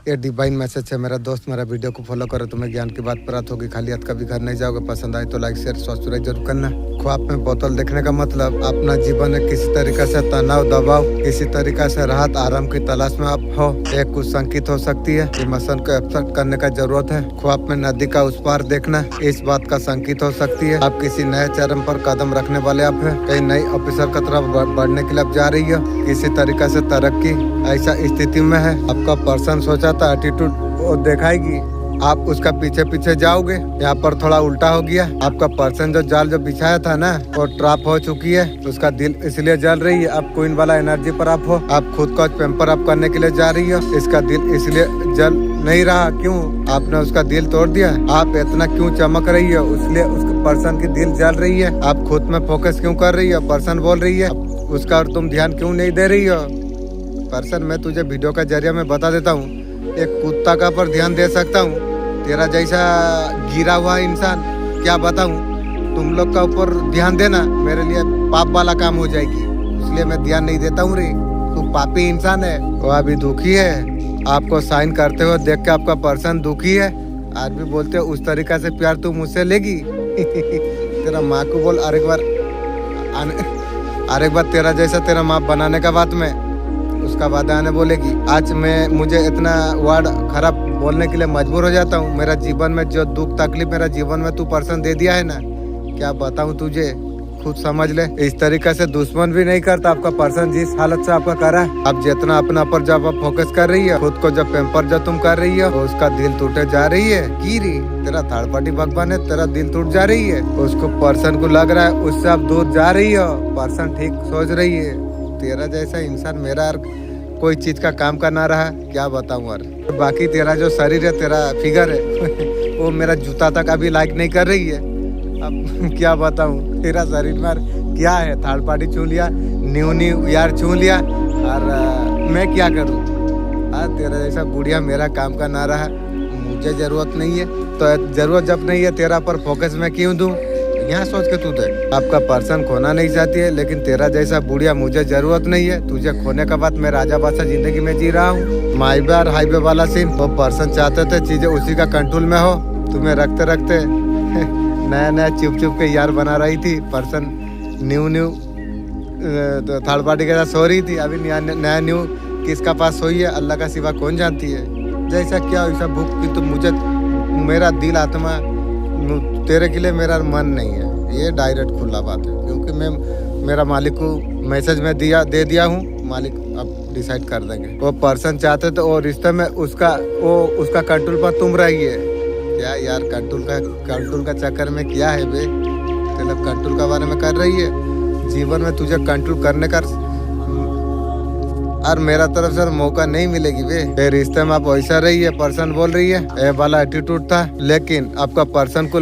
ये divine message है मेरा दोस्त, मेरा वीडियो को फॉलो करो, तुम्हें ज्ञान की बात प्राप्त होगी। खाली हाथ कभी घर नहीं जाओगे। पसंद आए तो लाइक शेयर सब्सक्राइब जरूर करना। ख्वाब में बोतल देखने का मतलब अपना जीवन में किसी तरीके से तनाव दबाव, किसी तरीके से राहत आराम की तलाश में आप हो। एक कुछ संकेत हो सकती है, इमोशन को एब्स्ट्रैक्ट करने का जरूरत है। ख्वाब में नदी का उस पार देखना इस बात का संकेत हो सकती है आप किसी नए चरण पर कदम रखने वाले आप है। कई नई ऑफिसर की तरफ बढ़ने के लिए आप जा रही हो। किसी तरीके से तरक्की ऐसा स्थिति में है। आपका पर्सन सोचा था एटीट्यूड वो दिखाएगी, आप उसका पीछे पीछे जाओगे। यहाँ पर थोड़ा उल्टा हो गया। आपका पर्सन जो जाल जो बिछाया था ना वो ट्रैप हो चुकी है। उसका दिल इसलिए जल रही है। आप क्वीन वाला एनर्जी पर आप हो। आप खुद को पेम्पर अप करने के लिए जा रही हो। इसका दिल इसलिए जल नहीं रहा। क्यों? आपने उसका दिल तोड़ दिया। आप इतना क्यों चमक रही हो? इसलिए उसके पर्सन की दिल जल रही है। आप खुद में फोकस क्यों कर रही हो? पर्सन बोल रही है उसका और तुम ध्यान क्यों नहीं दे रही हो? पर्सन मैं तुझे वीडियो का जरिया में बता देता हूँ, एक कुत्ता का पर ध्यान दे सकता हूँ। तेरा जैसा गिरा हुआ इंसान क्या बताऊँ। तुम लोग का ऊपर ध्यान देना मेरे लिए पाप वाला काम हो जाएगी, इसलिए मैं ध्यान नहीं देता हूँ रे। तू पापी इंसान है। वो अभी दुखी है। आपको साइन करते हुए देख के आपका पर्सन दुखी है। आज भी बोलते हो उस तरीका से प्यार तू मुझसे लेगी। तेरा माँ को बोल अरे एक बार तेरा जैसा तेरा माँ बनाने का बात में उसका बाद आने बोलेगी। आज मैं मुझे इतना वर्ड खराब बोलने के लिए मजबूर हो जाता हूँ। मेरा जीवन में जो दुख तकलीफ मेरा जीवन में तू पर्सन दे दिया है ना, क्या बताऊँ तुझे, खुद समझ ले। इस तरीके से दुश्मन भी नहीं करता आपका पर्सन जिस हालत से आपका करा है। आप जितना अपना पर जब आप फोकस कर रही है, खुद को जब पेम्पर जब तुम कर रही है, उसका दिल टूटे जा रही है। कीरी तेरा थर्ड पार्टी भगवान है, तेरा दिल टूट जा रही है। उसको पर्सन को लग रहा है उससे आप दूर जा रही हो। पर्सन ठीक सोच रही है। तेरा जैसा इंसान मेरा कोई चीज का काम का ना रहा, क्या बताऊं यार। बाकी तेरा जो शरीर है, तेरा फिगर है वो मेरा जूता तक अभी लाइक नहीं कर रही है। अब क्या बताऊं तेरा शरीर में क्या है। थर्ड पार्टी छू लिया, न्यू यार छू लिया और मैं क्या करूं। तेरा जैसा बुढ़िया मेरा काम का ना रहा। मुझे जरूरत नहीं है तो जरूरत जब नहीं है तेरा पर फोकस मैं क्यों दूं। यहाँ सोच के तू दे। आपका पर्सन खोना नहीं चाहती है, लेकिन तेरा जैसा बुढ़िया मुझे जरूरत नहीं है। तुझे खोने का बाद मैं राजा बादशाह जिंदगी में जी रहा हूँ। माईवे और हाईवे वाला सीन वो पर्सन चाहते थे चीजें उसी का कंट्रोल में हो। तुम्हें रखते रखते नया नया चुप चुप के यार बना रही थी। पर्सन न्यू थर्ड पार्टी के साथ सो रही थी। अभी नया न्यू किसका पास सोई है अल्लाह का सिवा कौन जानती है। जैसा क्या वैसा भूख की तो मुझे मेरा दिल आत्मा तेरे के लिए मेरा मन नहीं है। ये डायरेक्ट खुला बात है, क्योंकि मैं मेरा मालिक को मैसेज में दे दिया हूँ। मालिक अब डिसाइड कर देंगे। वो पर्सन चाहते तो वो रिश्ते में उसका कंट्रोल पर तुम रही है। क्या यार कंट्रोल का चक्कर में क्या है बे। मतलब कंट्रोल का बारे में कर रही है। जीवन में तुझे कंट्रोल करने का और मेरा तरफ से मौका नहीं मिलेगी बे। रिश्ते में आप वैसा रही है। पर्सन बोल रही है ए वाला एटीट्यूड था, लेकिन आपका पर्सन को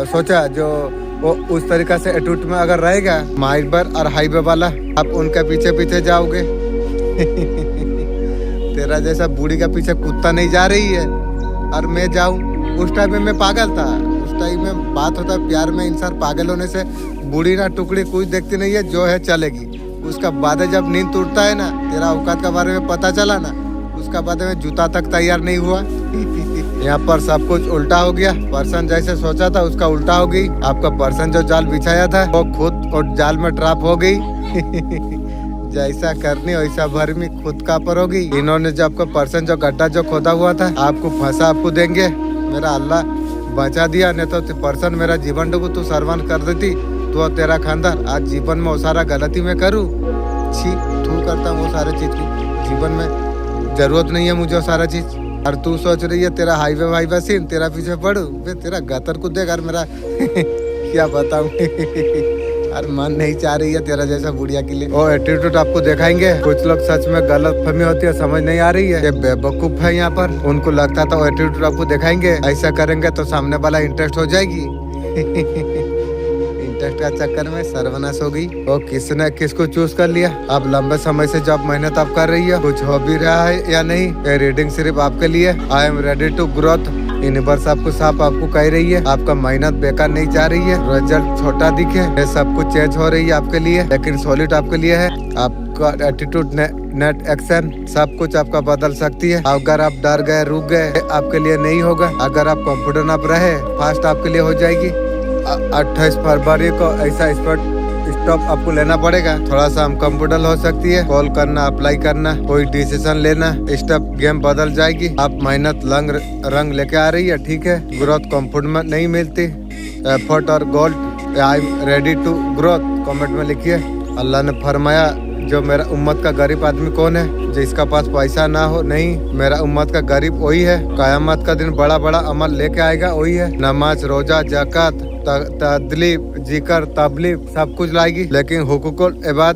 सोचा जो वो उस तरीका से एटीट्यूड में अगर रहेगा माइबर और हाईवे वाला, आप उनके पीछे पीछे जाओगे। तेरा जैसा बूढ़ी के पीछे कुत्ता नहीं जा रही है और मैं जाऊं। उस टाइम में मैं पागल था। उस टाइम में बात होता है प्यार में इंसान पागल होने से बूढ़ी ना टुकड़ी कुछ देखती नहीं है, जो है चलेगी। उसका बाद जब नींद टूटता है ना, तेरा औकात के बारे में पता चला ना, उसका बाद में जूता तक तैयार नहीं हुआ। यहाँ पर सब कुछ उल्टा हो गया। पर्सन जैसे सोचा था उसका उल्टा हो गई। आपका पर्सन जो जाल बिछाया था वो खुद और जाल में ट्रैप हो गई। जैसा करनी वैसा भरमी खुद का पर होगी। इन्होंने जो आपका पर्सन जो गड्ढा जो खोदा हुआ था आपको फंसा आपको देंगे। मेरा अल्लाह बचा दिया, नहीं तो पर्सन मेरा जीवन डूबू तू सर्वान कर देती तो तेरा खानदान। आज जीवन में वो सारा गलती मैं करूँ, छी तू करता हूँ वो सारे चीज की। जीवन में जरूरत नहीं है मुझे वो सारा चीज। और तू सोच रही है तेरा हाईवे सीन तेरा पीछे पड़ू बे। तेरा गतर को देख और मेरा क्या बताऊँ। और मन नहीं चाह रही है तेरा जैसा बुढ़िया के लिए। वो एटीट्यूड आपको दिखाएंगे। कुछ लोग सच में गलत फहमी होती है, समझ नहीं आ रही है। ये बेवकूफ है यहाँ पर। उनको लगता था वो एटीट्यूड आपको दिखाएंगे, ऐसा करेंगे तो सामने वाला इंटरेस्ट हो जाएगी। इंटरेस्ट का चक्कर में सर्वनाश हो गई। वो किसने किसको चूज कर लिया। आप लंबे समय से जब मेहनत आप कर रही है, कुछ हो भी रहा है या नहीं। ये रीडिंग सिर्फ आपके लिए। I am ready to growth. Universe आपको साफ आपको कह रही है आपका मेहनत बेकार नहीं जा रही है। रिजल्ट छोटा दिखे, ये सब कुछ चेंज हो रही है आपके लिए, लेकिन सॉलिड आपके लिए है। आपका एटीट्यूड नेट एक्शन सब कुछ आपका बदल सकती है। अगर आप डर गए, रुक गए, आपके लिए नहीं होगा। अगर आप कॉन्फिडेंट आप रहे, फास्ट आपके लिए हो जाएगी। 28 फरवरी को ऐसा स्टॉप आपको लेना पड़ेगा। थोड़ा सा अनकंफर्टेबल हो सकती है, कॉल करना, अप्लाई करना, कोई डिसीजन लेना, स्टेप गेम बदल जाएगी। आप मेहनत रंग लेके आ रही है, ठीक है। ग्रोथ कंफर्ट में नहीं मिलती। एफर्ट और gold, I am ready to growth comment में लिखिए। अल्लाह ने फरमाया, जो मेरा उम्मत का गरीब आदमी कौन है? जिसका पास पैसा ना हो, नहीं, मेरा उम्मत का गरीब वही है। कयामत का दिन बड़ा बड़ा अमल लेके आएगा, वही है। नमाज, रोजा, जाकात, तदलीब, जिक्र, तबलीग सब कुछ लाएगी, लेकिन हुकूकुल इबाद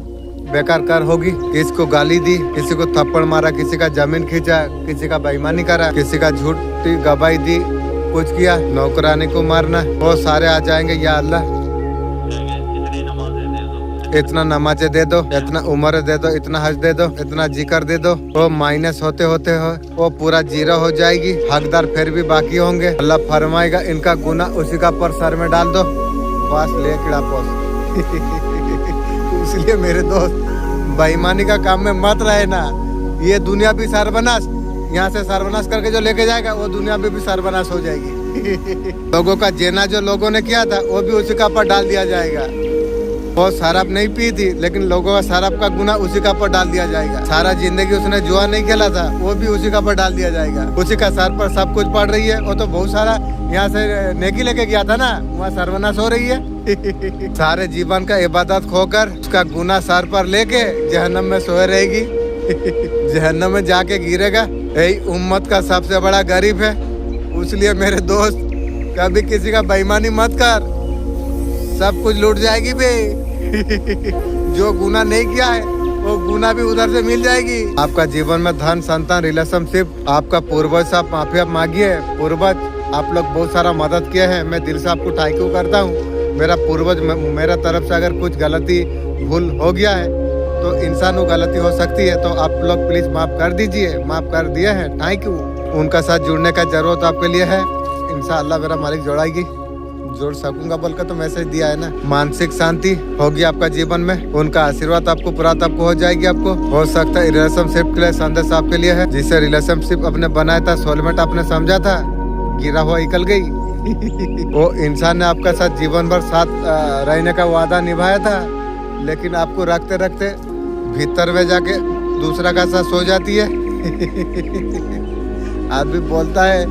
बेकार कर होगी। किसी को गाली दी, किसी को थप्पड़ मारा, किसी का जमीन खींचा, किसी का बेईमानी करा, किसी का झूठी गवाही दी, कुछ किया, नौकरानी को मारना, वो सारे आ जाएंगे। या अल्लाह इतना नमाजे दे दो, इतना उम्र दे दो, इतना हज दे दो, इतना जिक्र दे दो, वो माइनस होते होते हो वो पूरा जीरो हो जाएगी। हकदार फिर भी बाकी होंगे। अल्लाह फरमाएगा, इनका गुना उसी का पर सर में डाल दो, बस ले किड़ा पोस। इसलिए मेरे दोस्त, बेईमानी का काम में मत रहे ना। ये दुनिया भी सर्वनाश, यहाँ से सर्वनाश करके जो लेके जाएगा, वो दुनिया में भी सर्वनाश हो जाएगी। लोगों का जेना जो लोगों ने किया था, वो भी उसी का पर डाल दिया जाएगा। वो शराब नहीं पी थी, लेकिन लोगों का शराब का गुना उसी का पर डाल दिया जाएगा। सारा जिंदगी उसने जुआ नहीं खेला था, वो भी उसी का पर डाल दिया जाएगा। उसी का सर पर सब कुछ पड़ रही है। वो तो बहुत सारा यहाँ से नेकी लेके गया था ना, वहाँ सर्वनाश हो रही है। सारे जीवन का इबादत खोकर उसका गुना सर पर लेके जहन्नम में सोए रहेगी। जहन्नम में जाके गिरेगा। यही उम्मत का सबसे बड़ा गरीब है। इसलिए मेरे दोस्त, कभी किसी का बेईमानी मत कर, सब कुछ लूट जाएगी बे। जो गुनाह नहीं किया है, वो गुनाह भी उधर से मिल जाएगी। आपका जीवन में धन, संतान, रिलेशनशिप, आपका पूर्वज से आप माफी आप मांगिए। पूर्वज आप लोग बहुत सारा मदद किए हैं, मैं दिल से आपको थैंक यू करता हूँ। मेरा पूर्वज, मेरा तरफ से अगर कुछ गलती भूल हो गया है, तो इंसान को गलती हो सकती है, तो आप लोग प्लीज माफ कर दीजिए। माफ कर दिए हैं, थैंक यू। उनका साथ जुड़ने का जरूरत आपके लिए है। इंशाअल्लाह मेरा मालिक जोड़ाएगी, जोड़ सकूंगा बोलकर तो मैसेज दिया है ना। मानसिक शांति होगी आपका जीवन में, उनका आशीर्वाद आपको प्राप्त आपको हो जाएगी। आपको हो सकता है रिलेशनशिप के लिए संदेश आपके लिए है। जिससे रिलेशनशिप अपने बनाया था, सोलमेट आपने समझा था, गिरा हुआ निकल गई। वो इंसान ने आपका साथ जीवन भर साथ रहने का वादा निभाया था, लेकिन आपको रखते रखते भीतर में जाके दूसरा का साथ सो जाती है। आदमी बोलता है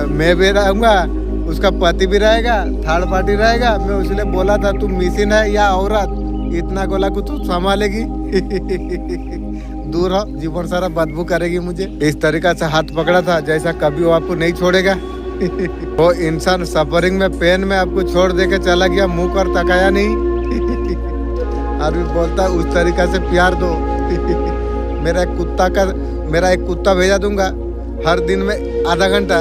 मैं भी रहूंगा, उसका पति भी रहेगा, थर्ड पार्टी रहेगा। मैं उसने बोला था तू मिसिन है या औरत, इतना गोला को तू संभालेगी। दूर हो, जीवन सारा बदबू करेगी मुझे। इस तरीका से हाथ पकड़ा था, जैसा कभी वो आपको नहीं छोड़ेगा। वो इंसान सफरिंग में, पेन में आपको छोड़ दे के चला गया, मुंह कर तकाया नहीं। आदमी बोलता है उस तरीका से प्यार दो। मेरा एक कुत्ता भेजा दूंगा, हर दिन में आधा घंटा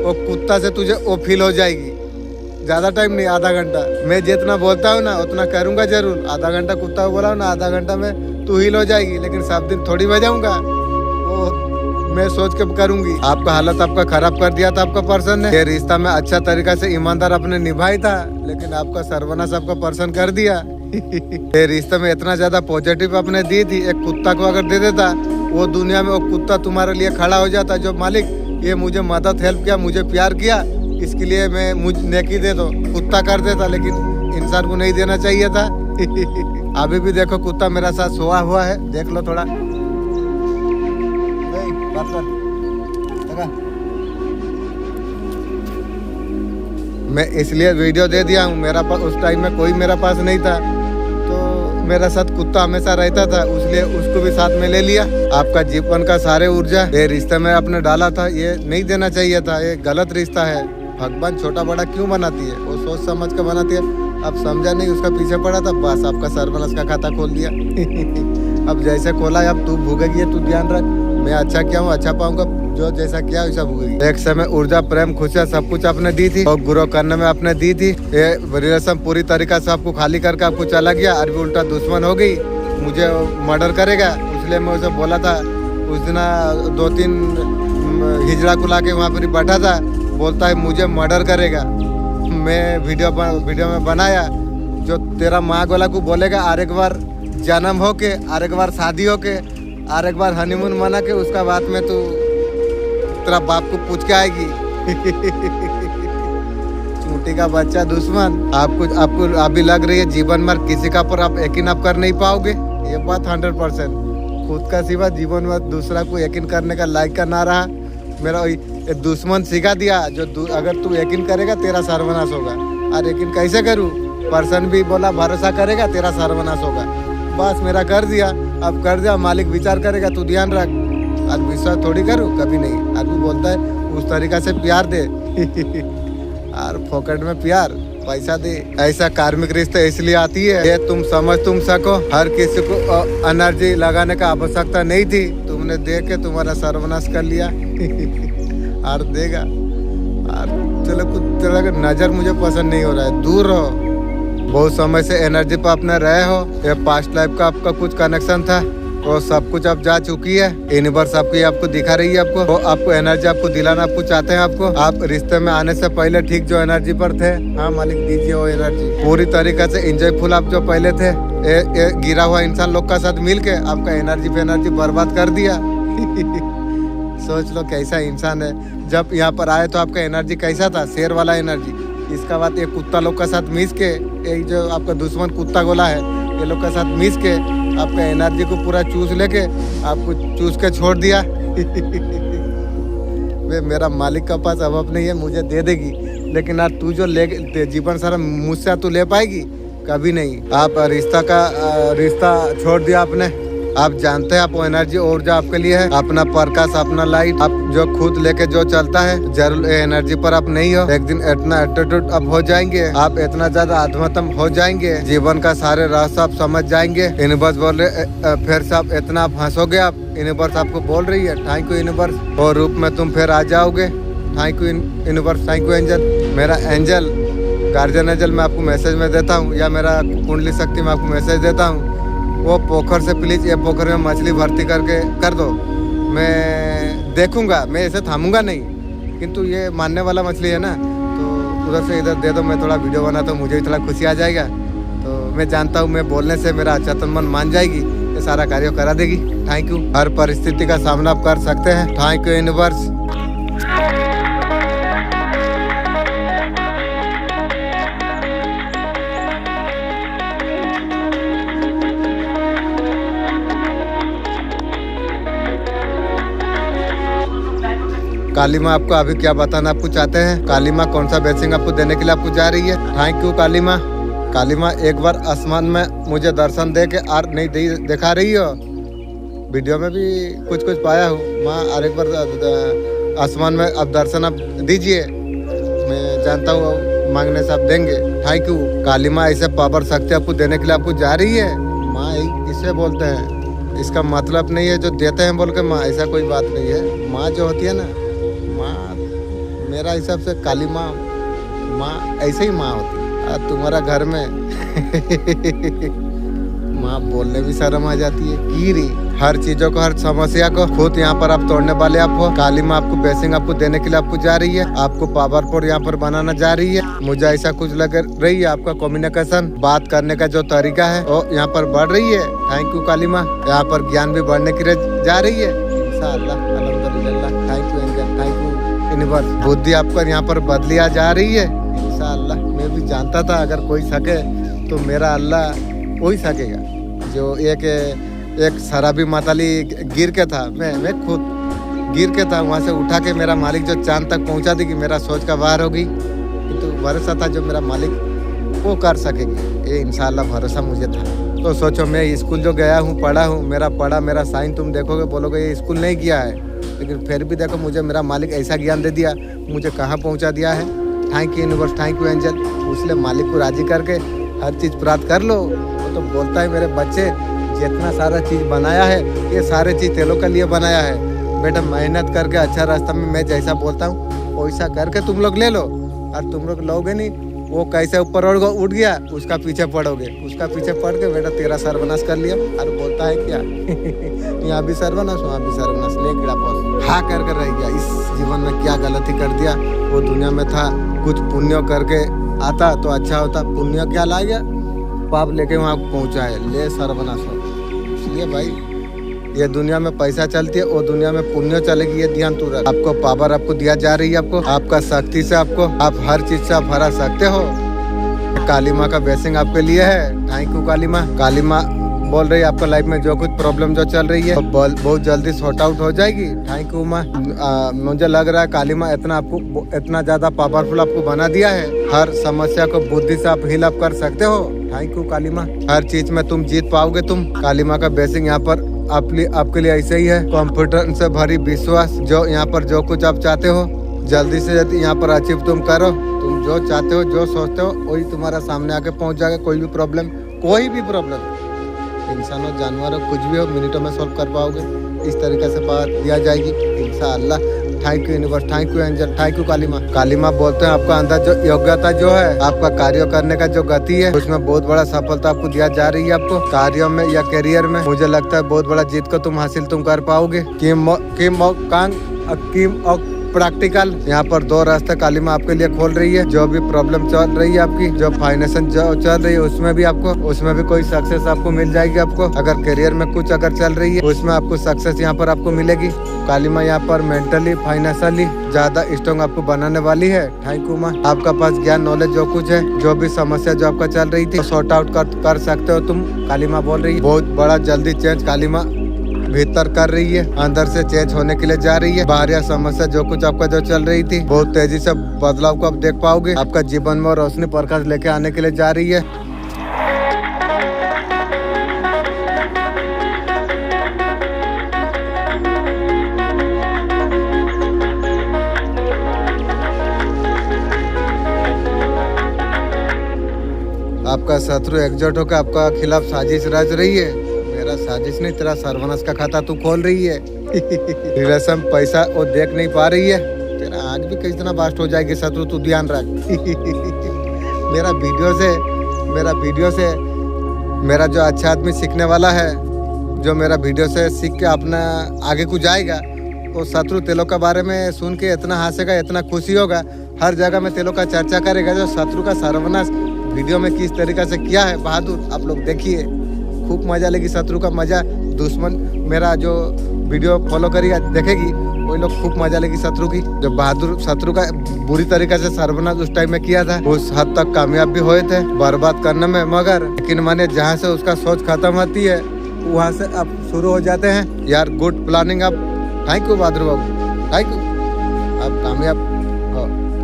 वो कुत्ता से तुझे वो फील हो जाएगी। ज्यादा टाइम नहीं, आधा घंटा। मैं जितना बोलता हूँ ना उतना करूँगा जरूर। आधा घंटा कुत्ता को बोला हूँ ना, आधा घंटा में तू हील हो जाएगी। लेकिन सब दिन थोड़ी भेजाऊंगा, वो मैं सोच के करूंगी। आपका हालत आपका खराब कर दिया था आपका पर्सन ने। ये रिश्ता में अच्छा तरीका से ईमानदार आपने निभाई था, लेकिन आपका सर्वनाश आपका पर्सन कर दिया। ये रिश्ते में इतना ज्यादा पॉजिटिव आपने दी थी, एक कुत्ता को अगर दे देता, वो दुनिया में वो कुत्ता तुम्हारे लिए खड़ा हो जाता। जो मालिक ये मुझे मदद हेल्प किया, मुझे प्यार किया, इसके लिए मैं मुझे नेकी दे दो, कुत्ता कर देता। लेकिन इंसान को नहीं देना चाहिए था। अभी भी देखो कुत्ता मेरा साथ सोया हुआ है, देख लो थोड़ा। बात कर। मैं इसलिए वीडियो दे दिया हूँ, मेरा पास उस टाइम में कोई मेरा पास नहीं था, तो मेरा साथ कुत्ता हमेशा रहता था, इसलिए उसको भी साथ में ले लिया। आपका जीवन का सारे ऊर्जा ये रिश्ते में आपने डाला था, ये नहीं देना चाहिए था, ये गलत रिश्ता है। भगवान छोटा बड़ा क्यों बनाती है? वो सोच समझ कर बनाती है। अब समझा नहीं, उसका पीछे पड़ा था, बस आपका सर्वनाश का खाता खोल दिया। अब जैसे खोला है, अब तू भूगेगी, तू ध्यान रख। मैं अच्छा किया हूँ, अच्छा पाऊंगा, जो जैसा किया वैसा भूगेगी। एक समय ऊर्जा, प्रेम, खुशियाँ सब कुछ आपने दी थी और ग्रो करने में आपने दी थी। ये रिलेशन पूरी तरीका से आपको खाली करके आपको चला गया। अरबी उल्टा दुश्मन हो गई, मुझे मर्डर करेगा। इसलिए मैं उसे बोला था, उस दिन 2-3 हिजड़ा को लाके वहाँ पर बैठा था, बोलता है मुझे मर्डर करेगा। मैं वीडियो में बनाया, जो तेरा माँ गोला को बोलेगा, और एक बार जन्म होके, और एक बार शादी होके, और एक बार हनीमून मना के उसका बाद में तू तेरा बाप को पूछ के आएगी। चूंटी का बच्चा दुश्मन। आपको अभी लग रही है जीवन में किसी का पर आप यकीन आप कर नहीं पाओगे, ये बात 100%। खुद का सिवा जीवन में दूसरा को यकीन करने का लायक का ना रहा। मेरा दुश्मन सिखा दिया जो अगर तू यकीन करेगा तेरा सर्वनाश होगा। और यकीन कैसे करूँ? पर्सन भी बोला भरोसा करेगा तेरा सर्वनाश होगा। बस मेरा कर दिया, अब कर दिया, मालिक विचार करेगा, तू ध्यान रख। आज विश्वास थोड़ी करूँ, कभी नहीं। आदमी बोलता है उस तरीका से प्यार दे और पॉकेट में प्यार पैसा दे। ऐसा कार्मिक रिश्ता इसलिए आती है ये तुम समझ तुम सको। हर किसी को एनर्जी लगाने का आवश्यकता नहीं थी, तुमने देख के तुम्हारा सर्वनाश कर लिया और देगा। और चलो कुछ तरह का नजर मुझे पसंद नहीं हो रहा है, दूर रहो। बहुत समय से एनर्जी पर अपने रहे हो, ये पास्ट लाइफ का आपका कुछ कनेक्शन था, वो सब कुछ अब जा चुकी है। यूनिवर्स आपको दिखा रही है, आपको एनर्जी आपको दिलाना आपको चाहते हैं। आप रिश्ते में आने से पहले ठीक जो एनर्जी पर थे, हाँ मालिक दीजिए वो एनर्जी पूरी तरीके से एंजॉयफुल। आप जो पहले थे ये गिरा हुआ इंसान लोग का साथ मिल के आपका एनर्जी पे एनर्जी बर्बाद कर दिया। सोच लो कैसा इंसान है। जब यहाँ पर आए तो आपका एनर्जी कैसा था? शेर वाला एनर्जी। इसका बाद एक कुत्ता लोग का साथ मिस के, एक जो आपका दुश्मन कुत्ता गोला है, ये लोग का साथ मिस के आपका एनर्जी को पूरा चूस लेके आपको चूस के छोड़ दिया। वे मेरा मालिक का पास अब नहीं है, मुझे दे देगी, लेकिन यार तू जो ले जीवन सारा मुझसे तू ले पाएगी? कभी नहीं। आप रिश्ता छोड़ दिया आपने। आप जानते हैं आप वो एनर्जी ऊर्जा आपके लिए है, अपना प्रकाश, अपना लाइट, आप जो खुद लेके जो चलता है, जरूर एनर्जी पर आप नहीं हो। एक दिन इतना एटीट्यूड आप हो जाएंगे, आप इतना ज्यादा आत्मतम हो जाएंगे, जीवन का सारे रास्ते आप समझ जाएंगे। यूनिवर्स बोल रहे फिर से आप इतना आप हंसोगे। आप यूनिवर्स आपको बोल रही है थैंक यू यूनिवर्स, और रूप में तुम फिर आ जाओगे। Thank you universe, thank you angel. मेरा एंजल गार्जियन एंजल मैं आपको मैसेज में देता हूँ, या मेरा कुंडली शक्ति में आपको मैसेज देता हूँ, वो पोखर से प्लीज ये पोखर में मछली भर्ती करके कर दो। मैं देखूंगा, मैं ऐसे थामूंगा नहीं, किंतु ये मानने वाला मछली है ना, तो उधर से इधर दे दो। मैं थोड़ा वीडियो बना तो मुझे भी थोड़ा खुशी आ जाएगा। तो मैं जानता हूँ मैं बोलने से मेरा अचेतन मन मान जाएगी, ये सारा कार्य करा देगी। Thank you. हर परिस्थिति का सामना आप कर सकते हैं। Thank you universe. काली माँ आपको अभी क्या बताना आपको चाहते हैं? काली माँ कौन सा ब्लेसिंग आपको देने के लिए आपको जा रही है? थैंक यू काली माँ। काली माँ एक बार आसमान में मुझे दर्शन दे के और नहीं दिखा रही हो, वीडियो में भी कुछ पाया हूँ माँ। और एक बार आसमान में अब दर्शन आप दीजिए, मैं जानता हूँ मांगने से आप देंगे। थैंक यू काली माँ। ऐसे पावर शक्ति आपको देने के लिए आपको जा रही है। माँ इसे बोलते हैं, इसका मतलब नहीं है जो देते हैं बोल के माँ, ऐसा कोई बात नहीं है। माँ जो होती है ना, माँ मेरा हिसाब से काली माँ ऐसे ही माँ होती है। और तुम्हारा घर में माँ बोलने भी शर्म आ जाती है। कीरी हर चीजों को, हर समस्या को खुद यहाँ पर आप तोड़ने वाले आप हो। काली माँ आपको ब्लेसिंग आपको देने के लिए आपको जा रही है, आपको पावरफुल यहाँ पर बनाना जा रही है। मुझे ऐसा कुछ लग रही है, आपका कम्युनिकेशन, बात करने का जो तरीका है वो यहाँ पर बढ़ रही है। थैंक यू काली माँ। यहाँ पर ज्ञान भी बढ़ने की जा रही है इंशाअल्लाह। अल्हम्दुलिल्लाह। Thank you angel, thank you universe. बुद्धि आपका यहाँ पर बदली आ जा रही है इंशाअल्लाह। मैं भी जानता था अगर कोई सके तो मेरा अल्लाह वही सकेगा। जो एक शराबी माताली गिर के था, मैं खुद गिर के था, वहाँ से उठा के मेरा मालिक जो चांद तक पहुँचा देगी, मेरा सोच का बाहर होगी। किंतु भरोसा था जो मेरा मालिक वो कर सकेगी, ये इंशाअल्लाह भरोसा मुझे था। तो सोचो मैं स्कूल जो गया हूँ, पढ़ा हूँ, मेरा साइन तुम देखोगे बोलोगे ये स्कूल नहीं किया है, लेकिन फिर भी देखो मुझे मेरा मालिक ऐसा ज्ञान दे दिया, मुझे कहाँ पहुँचा दिया है। Thank you universe, thank you angel. इसलिए मालिक को राजी करके हर चीज़ प्राप्त कर लो। वो तो बोलता है मेरे बच्चे जितना सारा चीज़ बनाया है ये सारे चीज़ तेलों के लिए बनाया है बेटा, मेहनत करके अच्छा रास्ता में मैं जैसा बोलता हूँ वैसा करके तुम लोग ले लो। और तुम लोग लोगे नहीं, वो कैसे ऊपर उठ गया उसका पीछे पड़ोगे, उसका पीछे पड़ के बेटा तेरा सर्वनाश कर लिया। और बोलता है क्या यहाँ भी सर्वनाश वहाँ भी सर्वनाश, ले कीड़ा पौस हाँ कर रह गया। इस जीवन में क्या गलती कर दिया, वो दुनिया में था कुछ पुण्य करके आता तो अच्छा होता, पुण्य क्या ला गया, पाप लेके वहाँ पहुँचा है, ले सर्वनाश हो। इसलिए भाई ये दुनिया में पैसा चलती है, वो दुनिया में पुण्य चलेगी, ये ध्यान तू रख। आपको पावर आपको दिया जा रही है, आपको आपका शक्ति से आपको आप हर चीज से आप हरा सकते हो। काली माँ का ब्लेसिंग आपके लिए है। थैंक यू काली माँ। काली माँ बोल रही है आपका लाइफ में जो कुछ प्रॉब्लम जो चल रही है बहुत जल्दी सॉर्ट आउट हो जाएगी। थैंक यू माँ। मुझे लग रहा है काली माँ इतना ज्यादा पावरफुल आपको बना दिया है, हर समस्या को बुद्धि से आप हील अप कर सकते हो। थैंक यू काली माँ। हर चीज में तुम जीत पाओगे तुम। काली माँ का ब्लेसिंग यहाँ पर आपके लिए ऐसे ही है। कॉन्फिडेंस से भरी विश्वास, जो यहाँ पर जो कुछ आप चाहते हो जल्दी से जल्दी यहाँ पर अचीव तुम करो। तुम जो चाहते हो जो सोचते हो वही तुम्हारा सामने आके पहुँच जाएगा। कोई भी प्रॉब्लम इंसान हो जानवर हो कुछ भी हो मिनटों में सॉल्व कर पाओगे। इस तरीके से पावर दिया जाएगी इंशाअल्लाह। Thank you universe, thank you angel, thank you Kali माँ। काली माँ बोलते हैं आपका अंदर जो योग्यता जो है, आपका कार्य करने का जो गति है, उसमें बहुत बड़ा सफलता आपको दिया जा रही है। आपको कार्यों में या करियर में मुझे लगता है बहुत बड़ा जीत को तुम हासिल कर पाओगे। प्रैक्टिकल यहाँ पर 2 रास्ते काली माँ आपके लिए खोल रही है। जो भी प्रॉब्लम चल रही है आपकी, जो फाइनेंशियल जो चल रही है उसमें भी कोई सक्सेस आपको मिल जाएगी। आपको अगर करियर में कुछ अगर चल रही है उसमें आपको सक्सेस यहाँ पर आपको मिलेगी। काली माँ यहाँ पर मेंटली फाइनेंशियली ज्यादा स्ट्रॉन्ग आपको बनाने वाली है। थैंक यू माँ। आपका पास ज्ञान नॉलेज जो कुछ है, जो भी समस्या जो आपका चल रही थी सॉर्ट आउट कर सकते हो तुम। काली माँ बोल रही है बहुत बड़ा जल्दी चेंज काली माँ भीतर कर रही है, अंदर से चेंज होने के लिए जा रही है। बाहर समस्या जो कुछ आपका जो चल रही थी बहुत तेजी से बदलाव को आप देख पाओगे। आपका जीवन में रोशनी प्रकाश लेके आने के लिए जा रही है। आपका शत्रु एकजुट होकर आपका खिलाफ साजिश रच रही है। मेरा साजिश नहीं, तेरा सर्वनाश का खाता तू खोल रही है। रिलेशन पैसा वो देख नहीं पा रही है। तेरा आज भी किस तरह बास्ट हो जाएगी शत्रु, तू ध्यान रख। मेरा वीडियो से मेरा जो अच्छा आदमी सीखने वाला है, जो मेरा वीडियो से सीख के अपना आगे को जाएगा, वो शत्रु तेलों के बारे में सुन के इतना हंसेगा, इतना खुशी होगा, हर जगह में तेलों का चर्चा करेगा। जो शत्रु का सर्वनाश वीडियो में किस तरीके से किया है बहादुर, आप लोग देखिए, खूब मजा लेगी। शत्रु का मजा दुश्मन मेरा जो वीडियो फॉलो करेगा देखेगी, वही लोग खूब मजा लेगी शत्रु की। जो बहादुर शत्रु का बुरी तरीके से सर्वनाश उस टाइम में किया था, उस हद तक कामयाब भी हुए थे बर्बाद करने में। मगर लेकिन माने जहाँ से उसका सोच खत्म होती है वहाँ से अब शुरू हो जाते हैं। यार गुड प्लानिंग। आप thank you Bahadur Babu, thank you. आप कामयाब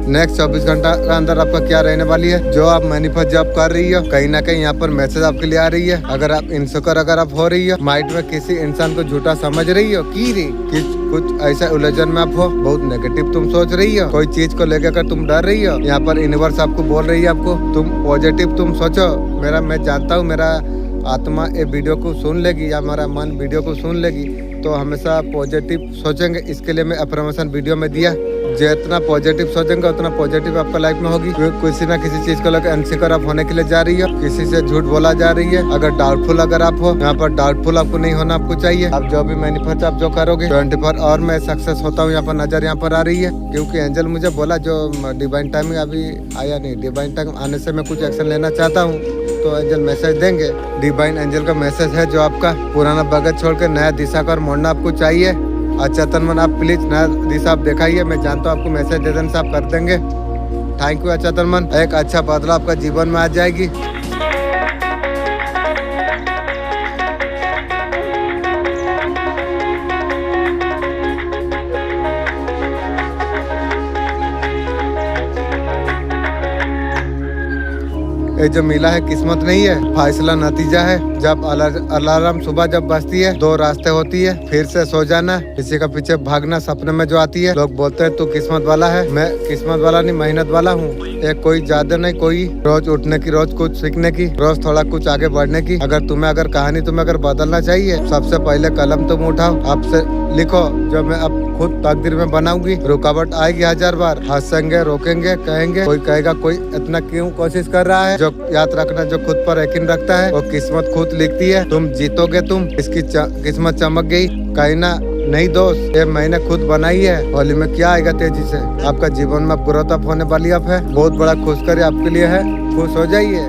नेक्स्ट 24 घंटा के अंदर आपका क्या रहने वाली है। जो आप मैनिफेस्ट जॉब कर रही हो, कहीं ना कहीं यहाँ पर मैसेज आपके लिए आ रही है। अगर आप इनसिक्योर अगर आप हो रही हो, माइंड में किसी इंसान को झूठा समझ रही हो, कुछ ऐसा उलझन में आप हो, बहुत नेगेटिव तुम सोच रही हो, कोई चीज को लेकर कर तुम डर रही हो, यहाँ पर यूनिवर्स आपको बोल रही है आपको तुम पॉजिटिव तुम सोचो। मैं जानता हूँ मेरा आत्मा ये वीडियो को सुन लेगी या मेरा मन वीडियो को सुन लेगी, तो हमेशा पॉजिटिव सोचेंगे। इसके लिए मैं अफर्मेशन वीडियो में दिया, जितना पॉजिटिव सोचेंगे उतना पॉजिटिव आपका लाइफ में होगी। किसी ना किसी चीज को लेकर अनसिक्योर आप होने के लिए जा रही हो, किसी से झूठ बोला जा रही है। अगर डाउटफुल अगर आप हो, यहाँ पर डाउटफुल आपको नहीं होना आपको चाहिए। आप जो भी मैनिफेस्ट आप जो करोगे 24 आवर में सक्सेस होता हूँ, यहाँ पर नजर यहाँ पर आ रही है। क्योंकि एंजल मुझे बोला जो डिवाइन टाइम अभी आया नहीं, डिवाइन टाइम आने से मैं कुछ एक्शन लेना चाहता हूँ, तो एंजल मैसेज देंगे। डिवाइन एंजल का मैसेज है जो आपका पुराना बगत छोड़ के नया दिशा का मोड़ना आपको चाहिए। अच्छा तनमन आप प्लीज नया दिशा आप दिखाइए। मैं जानता हूँ आपको मैसेज दे देने से आप कर देंगे। थैंक यू अच्छा तनमन। एक अच्छा बदलाव आपका जीवन में आ जाएगी। ये जो मिला है किस्मत नहीं है, फैसला नतीजा है। जब अलार्म सुबह जब बजती है, 2 रास्ते होती है, फिर से सो जाना, किसी का पीछे भागना। सपने में जो आती है, लोग बोलते हैं तू किस्मत वाला है। मैं किस्मत वाला नहीं, मेहनत वाला हूँ। एक कोई ज्यादा नहीं, कोई रोज उठने की, रोज कुछ सीखने की, रोज थोड़ा कुछ आगे बढ़ने की। अगर कहानी तुम्हें अगर बदलना चाहिए, सबसे पहले कलम तुम उठाओ, आपसे लिखो। जो मैं अब खुद तकदीर में बनाऊंगी। रुकावट आएगी 1000 बार, हंसेंगे, रोकेंगे, कहेंगे, कोई कहेगा कोई इतना क्यों कोशिश कर रहा है। जो याद रखना, जो खुद पर यकीन रखता है वो किस्मत खुद लिखती है। तुम जीतोगे, तुम इसकी किस्मत चमक गई। कहीं ना नहीं दोस्त, ये मैंने खुद बनाई है। होली में क्या आएगा तेजी से, आपका जीवन में ग्रोथ अप होने वाली अब है। बहुत बड़ा खुशखबरी आपके लिए है, खुश हो जाइए।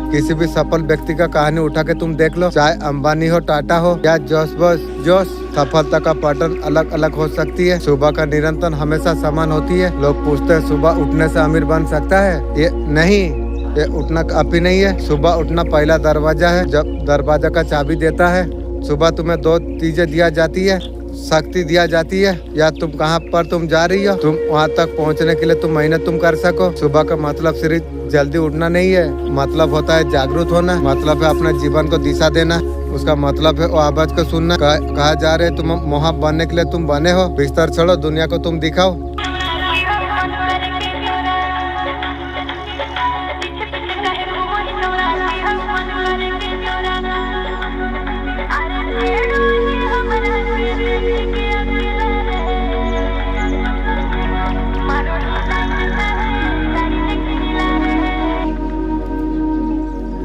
किसी भी सफल व्यक्ति का कहानी उठा के तुम देख लो, चाहे अंबानी हो, टाटा हो या जोश, सफलता का पैटर्न अलग अलग हो सकती है। सुबह का निरंतर हमेशा समान होती है। लोग पूछते हैं सुबह उठने से अमीर बन सकता है? ये नहीं, ये उठना काफी नहीं है। सुबह उठना पहला दरवाजा है, जब दरवाजा का चाबी देता है। सुबह तुम्हें 2 चीजें दिया जाती है, शक्ति दिया जाती है, या तुम कहाँ पर तुम जा रही हो, तुम वहाँ तक पहुँचने के लिए तुम मेहनत तुम कर सको। सुबह का मतलब सिर्फ जल्दी उठना नहीं है, मतलब होता है जागरूक होना, मतलब है अपने जीवन को दिशा देना। उसका मतलब है वो आवाज को सुनना। कहा जा रहे तुम मोहब बनने के लिए तुम बने हो। बिस्तर छोड़ो, दुनिया को तुम दिखाओ।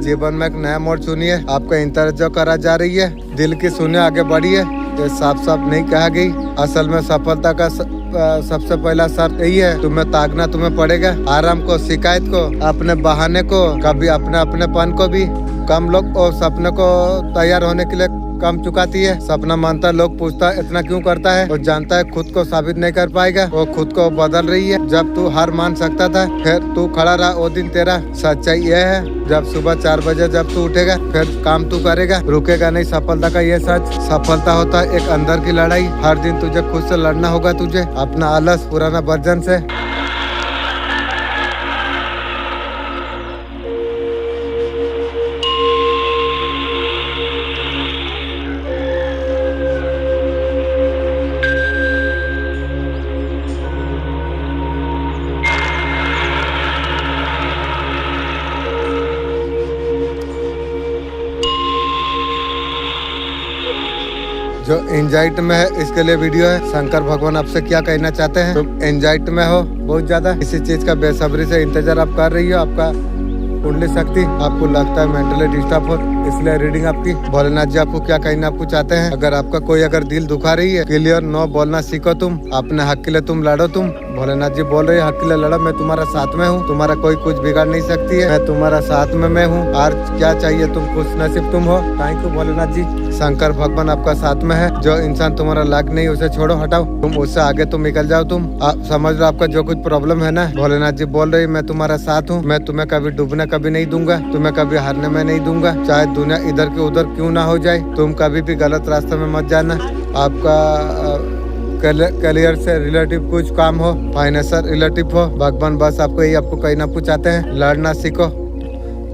जीवन में एक नया मोड़ चुनिए, आपका इंतजार करा जा रही है। दिल की सुनिए, आगे बढ़िए। ये साफ साफ नहीं कहा गई। असल में सफलता का सबसे पहला शर्त यही है, तुम्हें ताकना तुम्हें पड़ेगा। आराम को, शिकायत को, अपने बहाने को, कभी अपनेपन को भी। कम लोग और सपने को तैयार होने के लिए कम चुकाती है। सपना मानता लोग पूछता है इतना क्यों करता है, वो जानता है खुद को साबित नहीं कर पाएगा। वो खुद को बदल रही है। जब तू हार मान सकता था, फिर तू खड़ा रहा, वो दिन तेरा। सच्चाई यह है, जब सुबह 4 बजे जब तू उठेगा, फिर काम तू करेगा, रुकेगा नहीं। सफलता का ये सच, सफलता होता है एक अंदर की लड़ाई। हर दिन तुझे खुद से लड़ना होगा, तुझे अपना आलस, पुराना वर्जन से। जो एंजाइटी में है, इसके लिए वीडियो है। शंकर भगवान आपसे क्या कहना चाहते हैं? तुम एंजाइटी में हो बहुत ज्यादा, किसी चीज का बेसब्री से इंतजार आप कर रही हो। आपका कुंडली शक्ति आपको लगता है मेंटली डिस्टर्ब हो, इसलिए रीडिंग आपकी। भोलेनाथ जी आपको क्या कहना आपको चाहते हैं? अगर आपका कोई अगर दिल दुखा रही है, क्लियर नो बोलना सीखो। तुम अपने हक के लिए तुम लड़ो। तुम भोलेनाथ जी बोल रहे हैं हक के लिए लड़ो। मैं तुम्हारा साथ में हूँ, तुम्हारा कोई कुछ बिगाड़ नहीं सकती है। मैं तुम्हारा साथ में मैं हूँ। आज क्या चाहिए, तुम खुश नसीब तुम हो। Thank you Bholenath ji. शंकर भगवान आपका साथ में है। जो इंसान तुम्हारा लाग नहीं उसे छोड़ो, हटाओ। तुम उससे आगे तुम निकल जाओ। तुम आप समझ लो आपका जो कुछ प्रॉब्लम है ना, भोलेनाथ जी बोल रही मैं तुम्हारा साथ हूँ। मैं तुम्हें कभी डूबने कभी नहीं दूंगा, तुम्हें कभी हारने में नहीं दूंगा। चाहे दुनिया इधर के उधर क्यों ना हो जाए, तुम कभी भी गलत रास्ते में मत जाना। आपका करियर से रिलेटिव कुछ काम हो, फाइनेंशियल रिलेटिव हो, भगवान बस आपको यही आपको कहना चाहते हैं, लड़ना सीखो।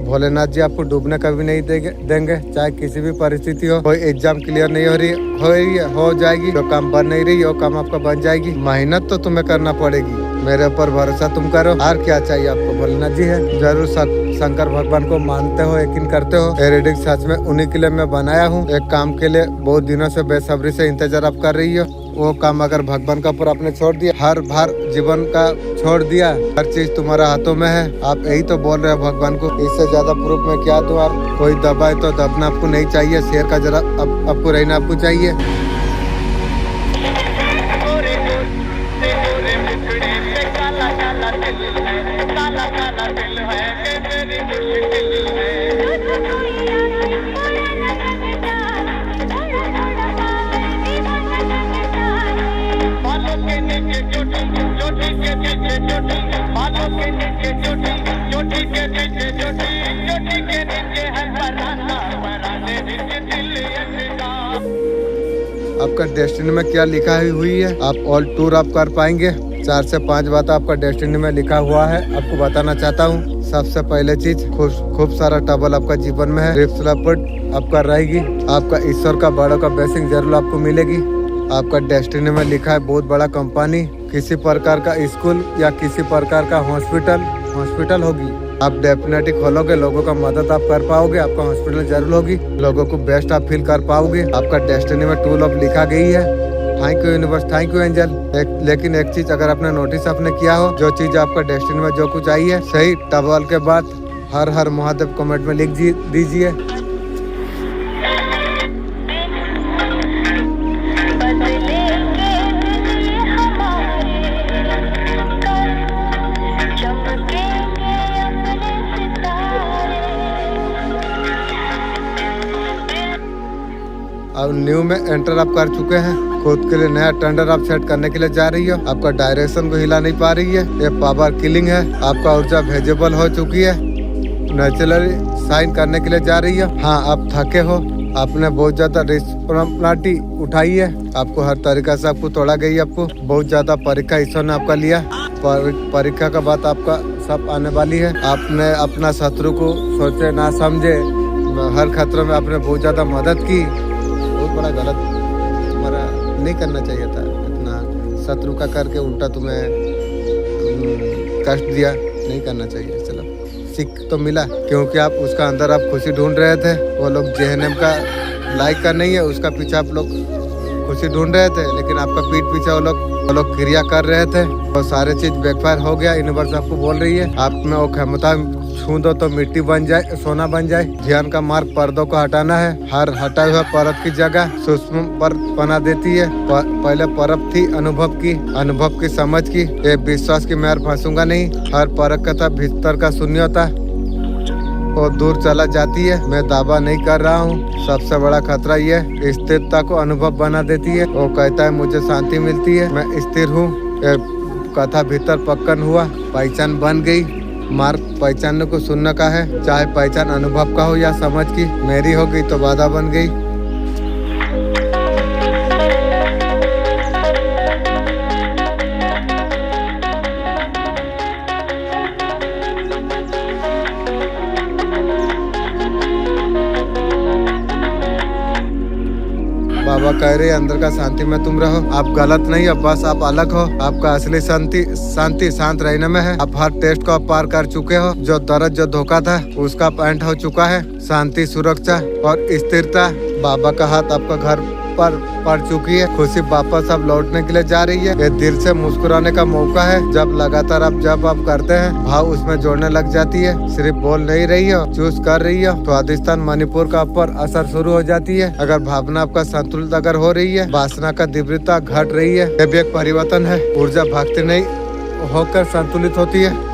भोलेनाथ जी आपको डूबने कभी नहीं देंगे, चाहे किसी भी परिस्थिति हो। कोई एग्जाम क्लियर नहीं हो रही है, हो जाएगी। जो काम बन नहीं रही वो काम आपका बन जाएगी। मेहनत तो तुम्हें करना पड़ेगी, मेरे ऊपर भरोसा तुम करो। और क्या चाहिए आपको? भोलेनाथ जी है। जरूर शंकर भगवान को मानते हो, यकीन करते हो। ये रीडिंग सच में उन्हीं के लिए मैं बनाया हूँ। एक काम के लिए बहुत दिनों से बेसब्री से इंतजार आप कर रही हो, वो काम अगर भगवान का ऊपर आपने छोड़ दिया, हर भार जीवन का छोड़ दिया, हर चीज तुम्हारा हाथों में है। आप यही तो बोल रहे हो भगवान को। इससे ज्यादा प्रूफ में क्या दूं? आप कोई दबाए तो दबना आपको नहीं चाहिए। शेर का जरा आपको रहना आपको चाहिए। आपका डेस्टिनी में क्या लिखा हुई है, आप ऑल टूर आप कर पाएंगे। 4 से 5 बात आपका डेस्टिनी में लिखा हुआ है, आपको बताना चाहता हूँ। सबसे पहले चीज, खूब सारा ट्रबल आपका जीवन में है, रिस्क आपका रहेगी। आपका ईश्वर का बड़ा का ब्लेसिंग जरूर आपको मिलेगी। आपका डेस्टिनी में लिखा है बहुत बड़ा कंपनी, किसी प्रकार का स्कूल या किसी प्रकार का हॉस्पिटल होगी। आप डेफिनेटली खोलोगे, लोगों का मदद आप कर पाओगे। आपका हॉस्पिटल जरूर होगी, लोगों को बेस्ट आप फील कर पाओगे। आपका डेस्टिनी में टूल ऑफ लिखा गई है। Thank you universe, thank you angel. लेकिन एक चीज अगर आपने नोटिस आपने किया हो, जो चीज आपका डेस्टिनी में जो कुछ आई है, सही टबल के बाद हर हर महादेव कमेंट में लिख दीजिए। अब न्यू में एंटर आप कर चुके हैं, खुद के लिए नया टेंडर आप सेट करने के लिए जा रही हो। आपका डायरेक्शन को हिला नहीं पा रही है, ये पावर किलिंग है। आपका ऊर्जा भेजेबल हो चुकी है, नेचुरली साइन करने के लिए जा रही है। हाँ, आप थके हो, आपने बहुत ज्यादा रिस्पॉन्सिबिलिटी उठाई है, आपको हर तरीका से आपको तोड़ा गई, आपको बहुत ज्यादा परीक्षा ईश्वर ने आपका लिया। परीक्षा का बात आपका सब आने वाली है। आपने अपना शत्रु को सोचे ना समझे, हर खतरे में आपने बहुत ज्यादा मदद की। बहुत बड़ा गलत तुम्हारा नहीं करना चाहिए था, इतना शत्रु का करके उल्टा तुम्हें कष्ट दिया, नहीं करना चाहिए। चलो सीख तो मिला, क्योंकि आप उसका अंदर आप खुशी ढूंढ रहे थे। वो लोग जेएनएम का लाइक का नहीं है, उसका पीछे आप लोग खुशी ढूंढ रहे थे, लेकिन आपका पीठ पीछे वो लोग क्रिया कर रहे थे और सारे चीज बैकफायर हो गया। यूनिवर्स आपको बोल रही है, आप में वो क्षमता छू दो तो मिट्टी बन जाए, सोना बन जाए। ध्यान का मार्ग पर्दों को हटाना है, हर हटाए हुए परत की जगह सूक्ष्म परत बना देती है। पहले परत थी अनुभव की समझ की, ये विश्वास की मैं फंसूंगा नहीं। हर परत का था भीतर का शून्यता और दूर चला जाती है। मैं दावा नहीं कर रहा हूँ, सबसे बड़ा खतरा ये स्थिरता को अनुभव बना देती है। वो कहता है मुझे शांति मिलती है, मैं स्थिर हूँ। कथा भीतर पक्कन हुआ, पहचान बन गई। मार्ग पहचानने को सुनने का है, चाहे पहचान अनुभव का हो या समझ की। मेरी हो गई तो बाधा बन गई। बाबा कह रहे अंदर का शांति में तुम रहो, आप गलत नहीं हो, बस आप अलग हो। आपका असली शांति शांत रहने में है। आप हर टेस्ट को पार कर चुके हो, जो दर्द जो धोखा था उसका एंड हो चुका है। शांति, सुरक्षा और स्थिरता, बाबा का हाथ आपका घर पर पड़ चुकी है। खुशी वापस अब लौटने के लिए जा रही है। ये दिल से मुस्कुराने का मौका है। जब लगातार आप करते हैं, भाव उसमें जोड़ने लग जाती है। सिर्फ बोल नहीं रही हो, चूज कर रही हो। स्वादिष्टान मणिपुर का ऊपर असर शुरू हो जाती है। अगर भावना आपका संतुलित अगर हो रही है, वासना का तीव्रता घट रही है, ये भी एक परिवर्तन है। ऊर्जा भागती नहीं होकर संतुलित होती है।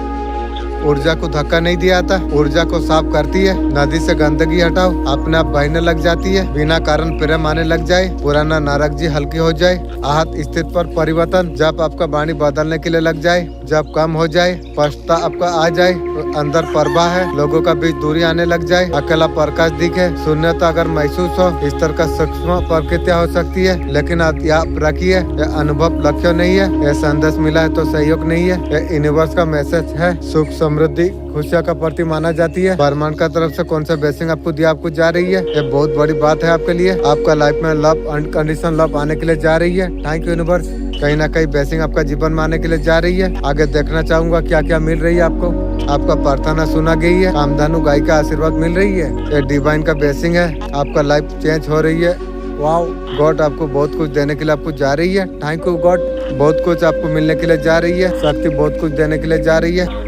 ऊर्जा को धक्का नहीं दिया जाता, ऊर्जा को साफ करती है। नदी से गंदगी हटाओ, अपने आप बहने लग जाती है। बिना कारण प्रेम आने लग जाए, पुराना नाराजगी हल्की हो जाए। आहत स्थिति पर परिवर्तन, जब आपका वाणी बदलने के लिए लग जाए, जब कम हो जाए, स्पष्टता आपका आ जाए, अंदर प्रवाह है, लोगों का बीच दूरी आने लग जाए, अकेला प्रकाश दिखे, शून्यता अगर महसूस हो, इस तरह का सूक्ष्म प्रकृतियाँ हो सकती है। लेकिन याद रखिए, यह अनुभव लक्ष्य नहीं है, यह संदेश मिला है तो सहयोग नहीं है, यह यूनिवर्स का मैसेज है। सुख, समृद्धि, खुशियाँ का प्रति माना जाती है। ब्रह्मांड का तरफ से कौन सा ब्लेसिंग आपको दिया, आपको जा रही है, ये बहुत बड़ी बात है आपके लिए। आपका लाइफ में लव, अनकंडीशनल लव आने के लिए जा रही है। थैंक यू यूनिवर्स, कहीं ना कहीं ब्लेसिंग आपका जीवन में आने के लिए जा रही है। आगे देखना चाहूंगा क्या क्या मिल रही है आपको। आपका प्रार्थना सुना गई है, कामधेनु गाय का आशीर्वाद मिल रही है, ये डिवाइन का ब्लेसिंग है। आपका लाइफ चेंज हो रही है। वाओ, गॉड आपको बहुत कुछ देने के लिए आपको जा रही है। थैंक यू गॉड, बहुत कुछ आपको मिलने के लिए जा रही है। शक्ति बहुत कुछ देने के लिए जा रही है।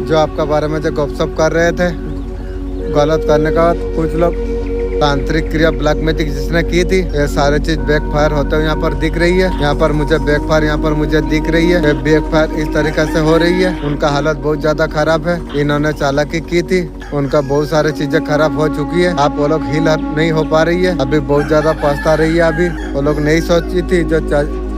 जो आपका बारे में जो गपशप कर रहे थे, गलत करने का बाद कुछ लोग तांत्रिक क्रिया ब्लैक मैजिक जिसने की थी, ये सारे चीज बैकफायर होते हुए यहाँ पर दिख रही है। यहाँ पर मुझे बैकफायर यहाँ पर मुझे दिख रही है। बैकफायर इस तरीके से हो रही है। उनका हालत बहुत ज्यादा खराब है। इन्होंने चालाकी की थी, उनका बहुत सारी चीजें खराब हो चुकी है। आप वो लोग हील नहीं हो पा रही है, अभी बहुत ज्यादा पछता रही है। अभी वो लोग नहीं सोची थी जो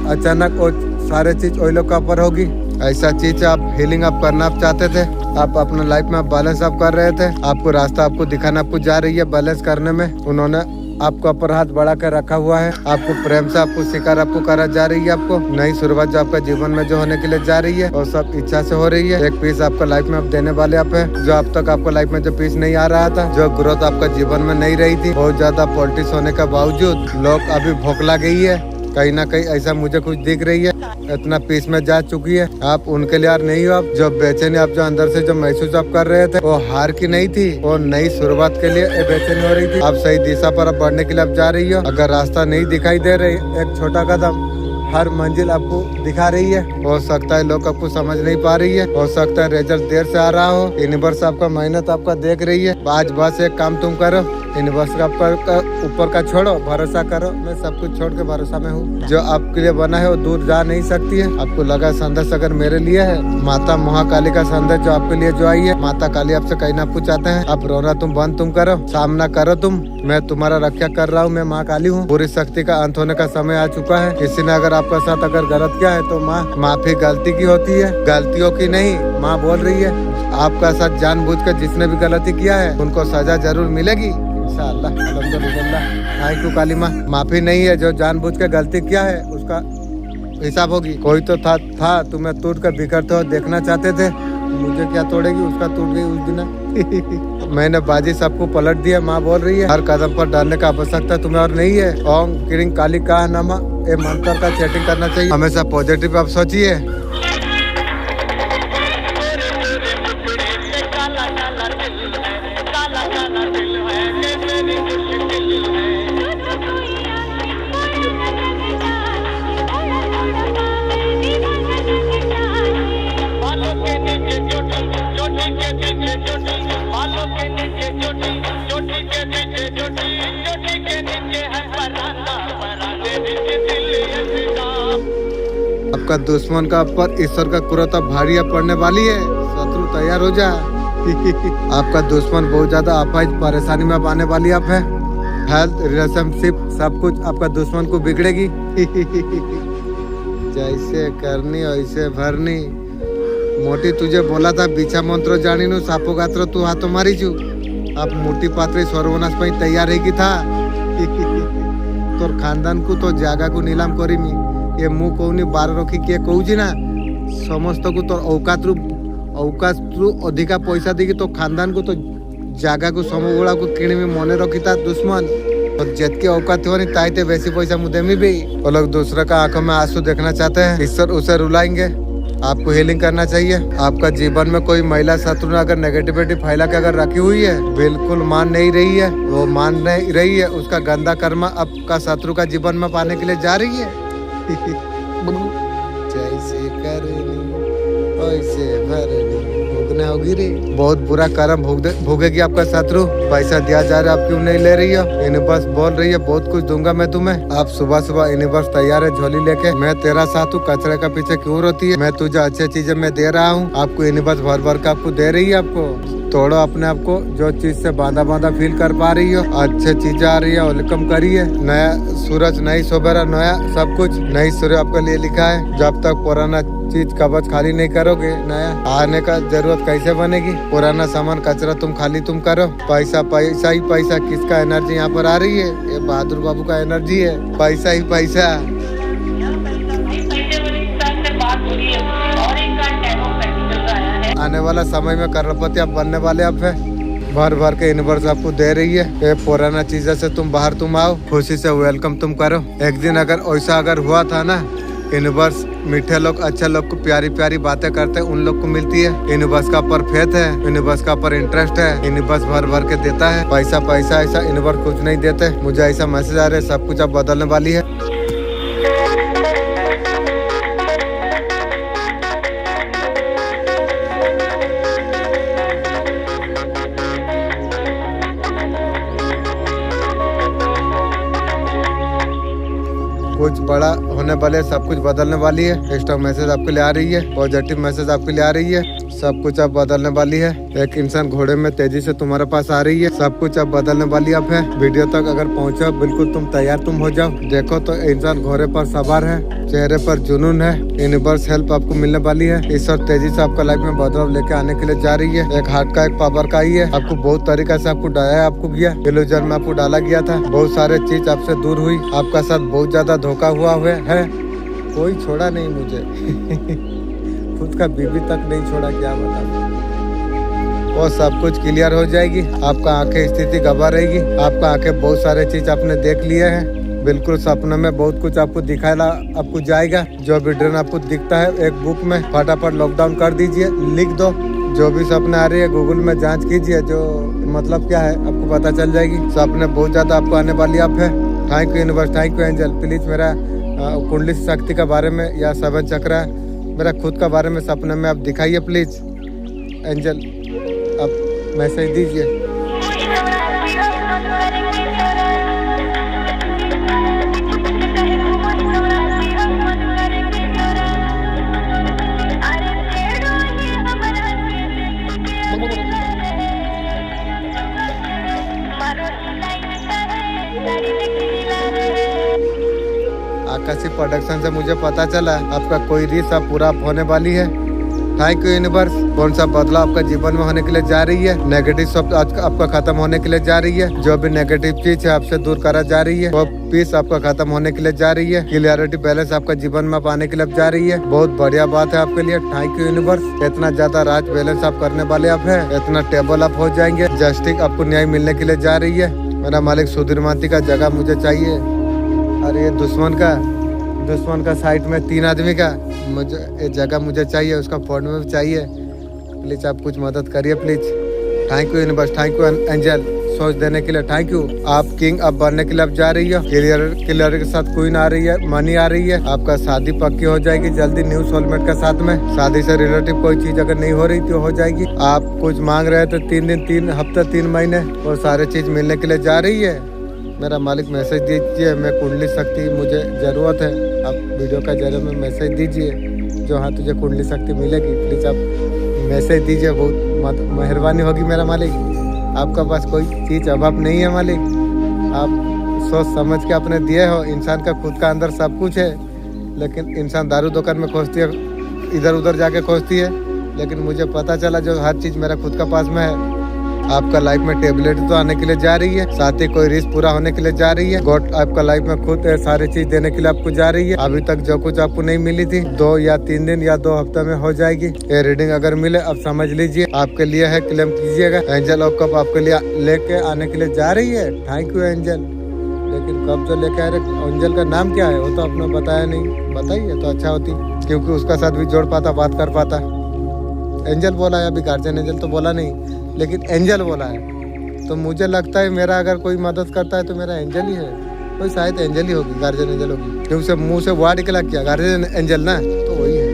अचानक वो सारे चीज वही लोग का ऊपर होगी। ऐसा चीज आप हीलिंग आप करना आप चाहते थे, आप अपने लाइफ में बैलेंस आप कर रहे थे। आपको रास्ता आपको दिखाना आपको जा रही है बैलेंस करने में। उन्होंने आपको ऊपर हाथ बढ़ा कर रखा हुआ है, आपको प्रेम से आपको शिकार आपको करा जा रही है, आपको नई शुरुआत जो आपका जीवन में जो होने के लिए जा रही है और सब इच्छा से हो रही है। एक पीस आपका लाइफ में आप देने वाले आप है, जो अब तक आपको लाइफ में जो पीस नहीं आ रहा था, जो ग्रोथ आपका जीवन में नहीं रही थी, बहुत ज्यादा पॉलिटिक्स होने के बावजूद लोग अभी भूख लग गई है कहीं ना कहीं, ऐसा मुझे कुछ दिख रही है। इतना पीस में जा चुकी है, आप उनके लिए यार नहीं हो। आप जो बेचैनी आप जो अंदर से जो महसूस आप कर रहे थे, वो हार की नहीं थी, वो नई शुरुआत के लिए बेचैनी हो रही थी। आप सही दिशा पर अब बढ़ने के लिए आप जा रही हो। अगर रास्ता नहीं दिखाई दे रही, एक छोटा कदम हर मंजिल आपको दिखा रही है। हो सकता है लोग आपको समझ नहीं पा रही है, हो सकता है रिजल्ट देर से आ रहा हो, यूनिवर्स आपका मेहनत आपका देख रही है। आज बस एक काम तुम करो, यूनिवर्स का ऊपर का छोड़ो, भरोसा करो। मैं सब कुछ छोड़ के भरोसा में हूँ। जो आपके लिए बना है वो दूर जा नहीं सकती है। आपको लगा संदेश अगर मेरे लिए है, माता महाकाली का संदेश जो आपके लिए जो आई है, माता काली आपसे कहीं ना कुछ चाहते हैं। आप रोना तुम बंद तुम करो, सामना करो तुम। मैं तुम्हारा रक्षा कर रहा हूँ, मैं माँ काली हूँ। पूरी शक्ति का अंत होने का समय आ चुका है। किसी ने अगर आपका साथ अगर गलत किया है तो माँ माफी गलती की होती है, गलतियों की नहीं। माँ बोल रही है आपका साथ जानबूझकर जिसने भी गलती किया है उनको सजा जरूर मिलेगी इंशाअल्लाह। अल्हम्दुलिल्लाह। थैंक यू काली माँ। माफी नहीं है, जो जानबूझ के गलती किया है उसका हिसाब होगी। कोई तो था तुम्हें टूट कर बिखरते हो देखना चाहते थे, मुझे क्या तोड़ेगी, उसका टूट गई उस दिन। मैंने बाजी सबको पलट दिया। माँ बोल रही है हर कदम पर डालने का आवश्यकता तुम्हें और नहीं है। ओम क्रीं काली का नामा ये मंत्र का चैटिंग करना चाहिए। हमेशा पॉजिटिव आप सोचिए। आपका दुश्मन का पर ईश्वर का क्रोध भारी पड़ने वाली है, शत्रु तैयार हो जा। आपका दुश्मन बहुत ज्यादा अपाहिज परेशानी में आने वाली आप है। हेल्थ रिलेशनशिप सब कुछ आपका दुश्मन को बिगड़ेगी। जैसे करनी वैसे भरनी। मोटी तुझे बोला था बिछा मंत्र जानी नु सापो गात्र तू हाथों मारी छू। अब मोटी पात्री सर्वनाश पर तैयार है की था। तोर खानदान को तो जागा को नीलाम करी मी। ये मुँह कौनी बार रखी किए कहूँ ना समस्त को तो औकात रु अधिका पैसा देगी तो खानदान को तो जागा को समूह को किणी में मने रखी था दुश्मन। और जितके औकात हो नहीं ताइते वैसी पैसा मुद्दे में भी। वो लोग दूसरे का आंखों में आंसू देखना चाहते हैं, ईश्वर उसे रुलाएंगे। आपको हीलिंग करना चाहिए। आपका जीवन में कोई महिला शत्रु ने अगर नेगेटिविटी फैला के अगर रखी हुई है, बिल्कुल मान नहीं रही है, वो मान नहीं रही है, उसका गंदा कर्म आपका शत्रु का जीवन में पाने के लिए जा रही है। जैसे करनी वैसे भरनी भोगना होगी रे। बहुत बुरा कर्म भोगेगी आपका शत्रु। पैसा दिया जा रहा है, आप क्यों नहीं ले रही हो? यूनिवर्स बोल रही है बहुत कुछ दूंगा मैं तुम्हें। आप सुबह सुबह यूनिवर्स तैयार है झोली लेके। मैं तेरा साथ हूँ, कचरे का पीछे क्यों रोती है? मैं तुझे अच्छी चीजें मैं दे रहा हूँ। आपको यूनिवर्स भर भर का आपको दे रही है। आपको तोड़ो अपने आप को, जो चीज से बांधा फील कर पा रही हो, अच्छे चीजें आ रही है वेलकम करिए। नया सूरज, नई सुबह, नया सब कुछ, नई सूर्य आपके लिए लिखा है। जब तक पुराना चीज कबज खाली नहीं करोगे, नया आने का जरूरत कैसे बनेगी? पुराना सामान कचरा तुम खाली तुम करो। पैसा पैसा ही पैसा। किसका एनर्जी यहाँ पर आ रही है? ये बहादुर बाबू का एनर्जी है। पैसा ही पैसा। आने वाला समय में करोड़पति आप बनने वाले आप है। भर भर के यूनिवर्स आपको दे रही है। ये पुराना चीजों से तुम बाहर तुम आओ, खुशी से वेलकम तुम करो। एक दिन अगर ऐसा अगर हुआ था ना, यूनिवर्स मीठे लोग अच्छे लोग को प्यारी प्यारी बातें करते हैं, उन लोग को मिलती है। यूनिवर्स का पर फेथ है, यूनिवर्स का पर इंटरेस्ट है, यूनिवर्स भर भर के देता है। पैसा पैसा ऐसा यूनिवर्स कुछ नहीं देते। मुझे ऐसा मैसेज आ रहा है सब कुछ अब बदलने वाली है। कुछ बड़ा होने वाले, सब कुछ बदलने वाली है। एक्स्ट्रा मैसेज आपके लिए आ रही है, पॉजिटिव मैसेज आपके लिए आ रही है। सब कुछ अब बदलने वाली है। एक इंसान घोड़े में तेजी से तुम्हारे पास आ रही है। सब कुछ अब बदलने वाली अब है। वीडियो तक अगर पहुंचो बिल्कुल तुम तैयार तुम हो जाओ। देखो तो इंसान घोड़े पर सवार है, चेहरे पर जुनून है। यूनिवर्स हेल्प आपको मिलने वाली है। ईश्वर तेजी से आपका लाइफ में बदलाव लेके आने के लिए जा रही है। एक हार्ट का एक पावर का ही है। आपको बहुत तरीका से आपको डराया आपको गया, इल्यूजन में आपको डाला गया था। बहुत सारे चीज आपसे दूर हुई, आपका साथ बहुत ज्यादा धोखा हुआ है। कोई छोड़ा नहीं मुझे खुद का बीबी तक नहीं छोड़ा, क्या बताऊं। वो सब कुछ क्लियर हो जाएगी। आपका आंखें स्थिति गवा रहेगी। आपका आंखें बहुत सारे चीज आपने देख लिए हैं। बिल्कुल सपने में बहुत कुछ आपको दिखाना आपको जाएगा। जो भी ड्रीम आपको दिखता है एक बुक में फटाफट लॉकडाउन कर दीजिए, लिख दो। जो भी सपने आ रही है गूगल में जांच कीजिए, जो मतलब क्या है आपको पता चल जाएगी। सपने बहुत ज्यादा आपको आने वाली आप है। Thank you universe, thank you angel. Please मेरा कुंडली शक्ति के बारे में या 7 चक्र मेरा खुद का बारे में सपने में आप दिखाइए प्लीज। एंजल आप मैसेज दीजिए। आकाशी प्रोडक्शन से मुझे पता चला आपका कोई रीस अब पूरा होने वाली है। Thank you universe. कौन सा बदलाव आपका जीवन में होने के लिए जा रही है। नेगेटिव सब आपका खत्म होने के लिए जा रही है। जो भी नेगेटिव चीज है आपसे दूर करा जा रही है। वो पीस आपका खत्म होने के लिए जा रही है। क्लियरिटी बैलेंस आपका जीवन में आने के लिए जा रही है। बहुत बढ़िया बात है आपके लिए। Thank you universe. इतना ज्यादा राज बैलेंस आप करने वाले आप है। इतना टेबल आप हो जाएंगे। जस्टिस आपको न्याय मिलने के लिए जा रही है। मेरा मालिक सुधीर मानती का जगह मुझे चाहिए। अरे दुश्मन का साइड में 3 आदमी का मुझे ये जगह मुझे चाहिए। उसका फोन में भी चाहिए। प्लीज आप कुछ मदद करिए please. Thank you universe, thank you angel सोच देने के लिए। Thank you. आप किंग अब बनने के लिए अब जा रही हो। क्लियर के साथ क्वीन आ रही है, मनी आ रही है। आपका शादी पक्की हो जाएगी जल्दी न्यू सोलमेट के साथ में। शादी से रिलेटिव कोई चीज अगर नहीं हो रही तो हो जाएगी। आप कुछ मांग रहे थे 3 दिन 3 हफ्ते 3 महीने, वो सारे चीज मिलने के लिए जा रही है। मेरा मालिक मैसेज दीजिए। मैं कुंडली शक्ति मुझे ज़रूरत है। आप वीडियो का जरिए में मैसेज दीजिए जो हाँ तुझे कुंडली शक्ति मिलेगी। प्लीज़ आप मैसेज दीजिए, बहुत मेहरबानी होगी मेरा मालिक। आपका पास कोई चीज़ अभाव नहीं है मालिक। आप सोच समझ के आपने दिए हो। इंसान का खुद का अंदर सब कुछ है, लेकिन इंसान दारू दुकान में खोजती है, इधर उधर जाके खोजती है। लेकिन मुझे पता चला जो हर चीज़ मेरा खुद का पास में है। आपका लाइफ में टेबलेट तो आने के लिए जा रही है, साथ ही कोई रिस्क पूरा होने के लिए जा रही है। गॉड आपका लाइफ में खुद सारी चीज देने के लिए आपको जा रही है। अभी तक जो कुछ आपको नहीं मिली थी 2 या 3 दिन या 2 हफ्ते में हो जाएगी। ये रीडिंग अगर मिले अब समझ लीजिए आपके लिए है। क्लेम कीजिएगा। एंजल ऑफ कप आपके लिए लेके आने के लिए जा रही है। Thank you angel. लेकिन कब जो लेके आ रहे एंजल का नाम क्या है वो तो आपने बताया नहीं। बताइए तो अच्छा होती, क्योंकि उसका साथ भी जोड़ पाता, बात कर पाता। एंजल बोला है, अभी गार्जियन एंजल तो बोला नहीं, लेकिन एंजल बोला है। तो मुझे लगता है मेरा अगर कोई मदद करता है तो मेरा एंजल ही है। कोई शायद एंजल ही होगी, गार्जियन एंजल होगी, क्योंकि उसे मुंह से वर्ड निकला क्या गार्जियन एंजल ना, तो वही है।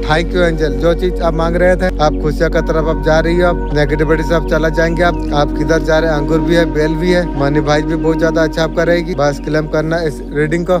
Thank you angel. जो चीज आप मांग रहे थे, आप खुशियाँ की तरफ आप जा रही हो। आप नेगेटिविटी से आप चला जाएंगे। आप किधर जा रहे हैं। अंगूर भी है, बेल भी है, मनी भाई भी बहुत ज्यादा अच्छा आपका रहेगी। बस क्लेम करना इस रीडिंग को।